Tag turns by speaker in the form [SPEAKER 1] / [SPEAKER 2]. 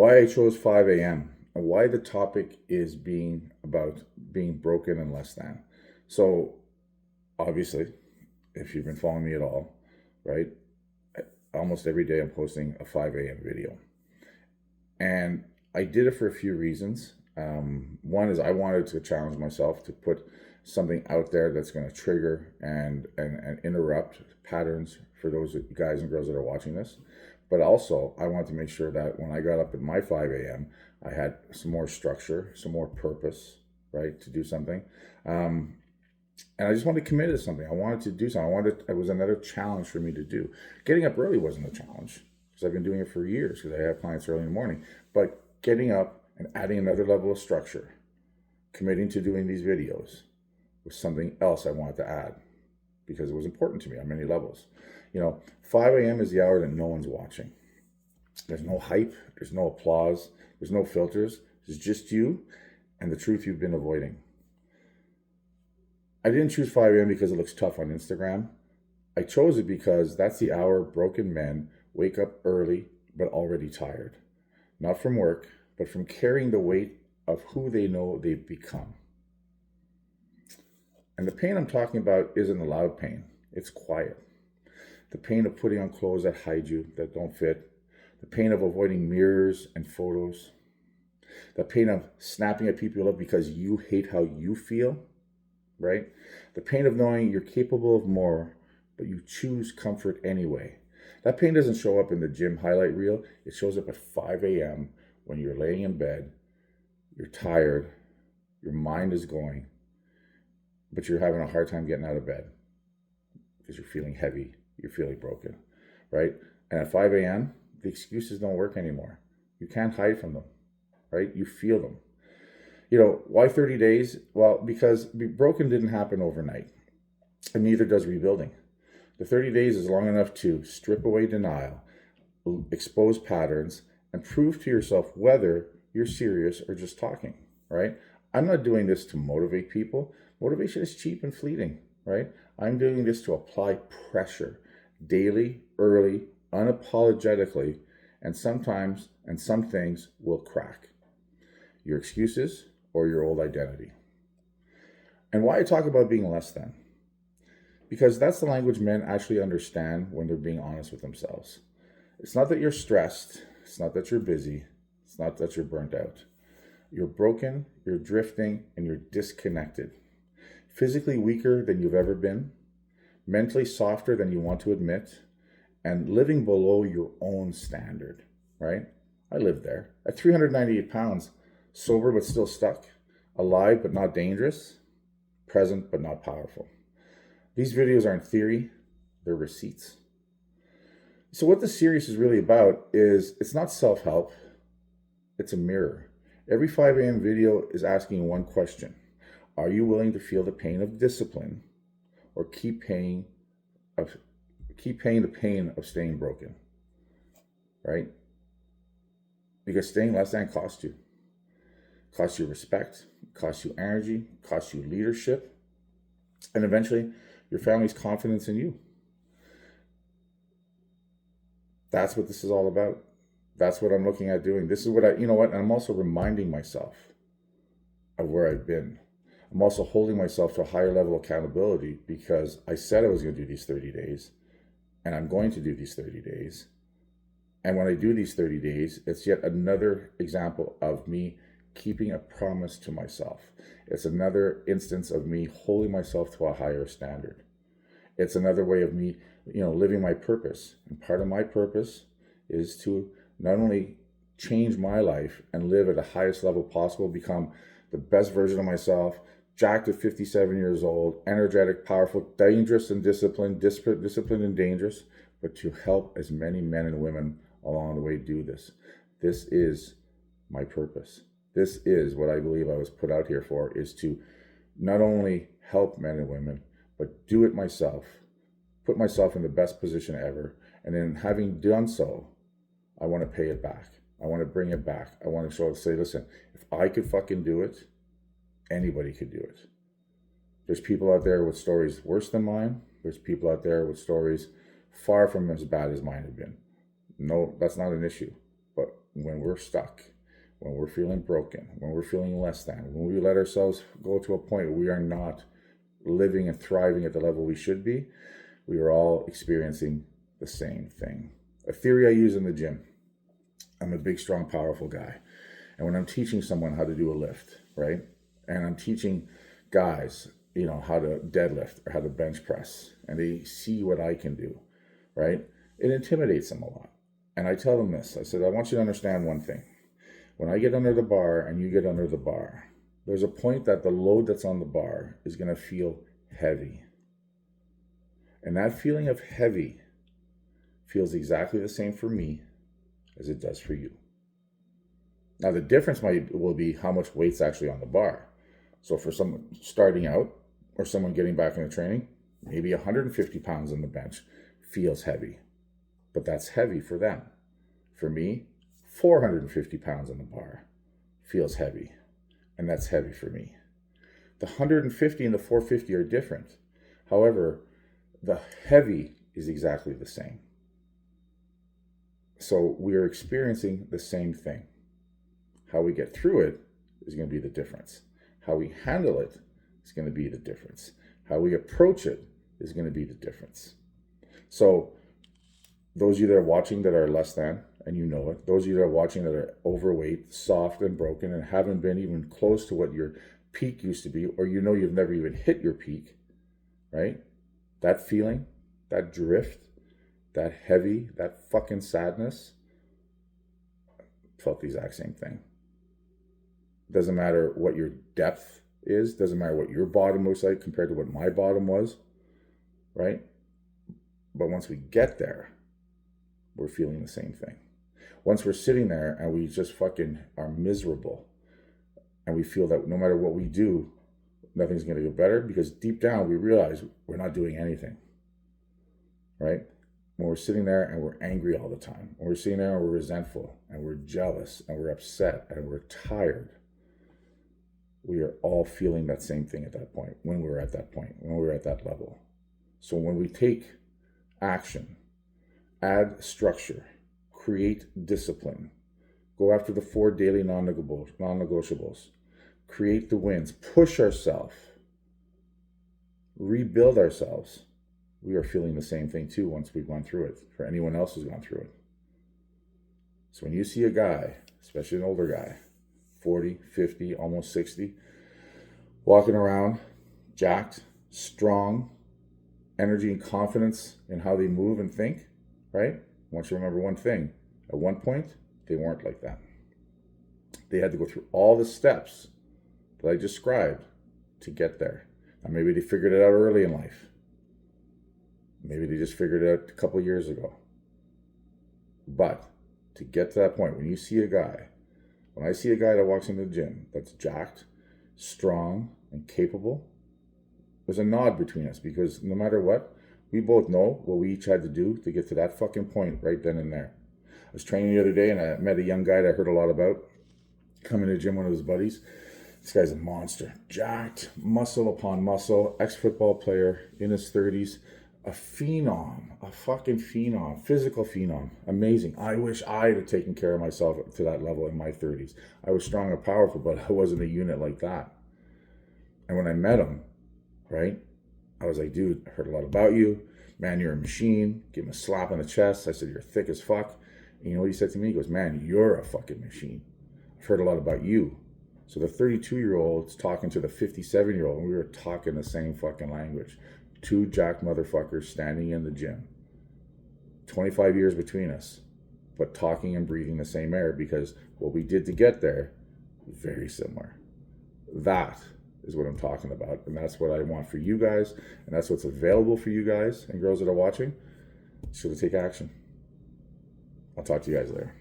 [SPEAKER 1] why I chose 5 a.m. and why the topic is being about being broken and less than. So, obviously, if you've been following me at all, right, almost every day I'm posting a 5 a.m. video. And I did it for a few reasons. One is I wanted to challenge myself to put something out there that's going to trigger and interrupt patterns for those guys and girls that are watching this. But also, I wanted to make sure that when I got up at my 5 a.m., I had some more structure, some more purpose, right, to do something. And I just wanted to commit to something. I wanted to do something. It was another challenge for me to do. Getting up early wasn't a challenge because I've been doing it for years because I have clients early in the morning. But getting up and adding another level of structure, committing to doing these videos was something else I wanted to add because it was important to me on many levels. 5 a.m. is the hour that no one's watching. There's no hype, there's no applause, there's no filters. It's just you and the truth you've been avoiding. I didn't choose 5 a.m. because it looks tough on Instagram. I chose it because that's the hour broken men wake up early but already tired. Not from work, but from carrying the weight of who they know they've become. And the pain I'm talking about isn't a loud pain. It's quiet. The pain of putting on clothes that hide you, that don't fit. The pain of avoiding mirrors and photos. The pain of snapping at people you love because you hate how you feel, right? The pain of knowing you're capable of more, but you choose comfort anyway. That pain doesn't show up in the gym highlight reel. It shows up at 5 a.m. when you're laying in bed, you're tired, your mind is going, but you're having a hard time getting out of bed because you're feeling heavy, you're feeling broken, right? And at 5 a.m., the excuses don't work anymore. You can't hide from them, right? You feel them. Why 30 days? Well, because broken didn't happen overnight, and neither does rebuilding. The 30 days is long enough to strip away denial, expose patterns, and prove to yourself whether you're serious or just talking, right? I'm not doing this to motivate people. Motivation is cheap and fleeting, right? I'm doing this to apply pressure daily, early, unapologetically, and sometimes, and some things will crack. Your excuses or your old identity. And why I talk about being less than? Because that's the language men actually understand when they're being honest with themselves. It's not that you're stressed. It's not that you're busy. It's not that you're burnt out. You're broken, you're drifting, and you're disconnected. Physically weaker than you've ever been, mentally softer than you want to admit, and living below your own standard, right? I lived there. At 398 pounds, sober but still stuck, alive but not dangerous, present but not powerful. These videos aren't theory, they're receipts. So what this series is really about is it's not self-help, it's a mirror. Every 5 a.m. video is asking one question. Are you willing to feel the pain of discipline or keep paying the pain of staying broken? Right? Because staying less than costs you. Costs you respect, costs you energy, costs you leadership, and eventually your family's confidence in you. That's what this is all about. That's what I'm looking at doing. This is what I'm also reminding myself of where I've been. I'm also holding myself to a higher level of accountability because I said I was going to do these 30 days and I'm going to do these 30 days. And when I do these 30 days, it's yet another example of me keeping a promise to myself. It's another instance of me holding myself to a higher standard. It's another way of me, living my purpose. And part of my purpose is to not only change my life and live at the highest level possible, become the best version of myself, jacked at 57 years old, energetic, powerful, dangerous and disciplined and dangerous, but to help as many men and women along the way do this. This is my purpose. This is what I believe I was put out here for, is to not only help men and women, but do it myself, put myself in the best position ever. And then having done so, I want to pay it back. I want to bring it back. I want to say, listen, if I could fucking do it, anybody could do it. There's people out there with stories worse than mine. There's people out there with stories far from as bad as mine have been. No, that's not an issue. But when when we're stuck, when we're feeling broken, when we're feeling less than, when we let ourselves go to a point where we are not living and thriving at the level we should be, we are all experiencing the same thing. A theory I use in the gym. I'm a big, strong, powerful guy. And when I'm teaching someone how to do a lift, right? And I'm teaching guys, how to deadlift or how to bench press, and they see what I can do, right? It intimidates them a lot. And I tell them this. I said, I want you to understand one thing. When I get under the bar and you get under the bar, there's a point that the load that's on the bar is going to feel heavy. And that feeling of heavy feels exactly the same for me as it does for you. Now, the difference will be how much weight's actually on the bar. So for someone starting out or someone getting back into training, maybe 150 pounds on the bench feels heavy, but that's heavy for them. For me, 450 pounds on the bar feels heavy, and that's heavy for me. The 150 and the 450 are different. However, the heavy is exactly the same. So we are experiencing the same thing. How we get through it is going to be the difference. How we handle it is going to be the difference. How we approach it is going to be the difference. So those of you that are watching that are less than, and you know it, those of you that are watching that are overweight, soft, and broken, and haven't been even close to what your peak used to be, or you've never even hit your peak, right? That feeling, that drift, that heavy, that fucking sadness, felt the exact same thing. Doesn't matter what your depth is, doesn't matter what your bottom looks like compared to what my bottom was, right? But once we get there, we're feeling the same thing. Once we're sitting there and we just fucking are miserable, and we feel that no matter what we do, nothing's going to get better, because deep down we realize we're not doing anything, right? When we're sitting there and we're angry all the time, when we're sitting there and we're resentful and we're jealous and we're upset and we're tired, we are all feeling that same thing at that point, when we're at that point, when we're at that level. So when we take action, add structure, create discipline, go after the 4 daily non-negotiables, create the wins, push ourselves, rebuild ourselves, we are feeling the same thing too once we've gone through it, for anyone else who's gone through it. So when you see a guy, especially an older guy, 40, 50, almost 60, walking around, jacked, strong, energy and confidence in how they move and think, right? I want you to remember one thing. At one point, they weren't like that. They had to go through all the steps that I described to get there. Now, maybe they figured it out early in life. Maybe they just figured it out a couple of years ago. But to get to that point, when I see a guy that walks into the gym that's jacked, strong, and capable, there's a nod between us, because no matter what, we both know what we each had to do to get to that fucking point right then and there. I was training the other day and I met a young guy that I heard a lot about, coming to the gym, one of his buddies. This guy's a monster, jacked, muscle upon muscle, ex-football player in his 30s, a phenom, a fucking phenom, physical phenom, amazing. I wish I had taken care of myself to that level in my 30s. I was strong and powerful, but I wasn't a unit like that. And when I met him, right, I was like, dude, I heard a lot about you. Man, you're a machine. Give him a slap on the chest. I said, you're thick as fuck. And you know what he said to me? He goes, man, you're a fucking machine. I've heard a lot about you. So the 32-year-old's talking to the 57-year-old, and we were talking the same fucking language. 2 jacked motherfuckers standing in the gym. 25 years between us, but talking and breathing the same air, because what we did to get there was very similar. That is what I'm talking about, and that's what I want for you guys, and that's what's available for you guys and girls that are watching. So to take action. I'll talk to you guys later.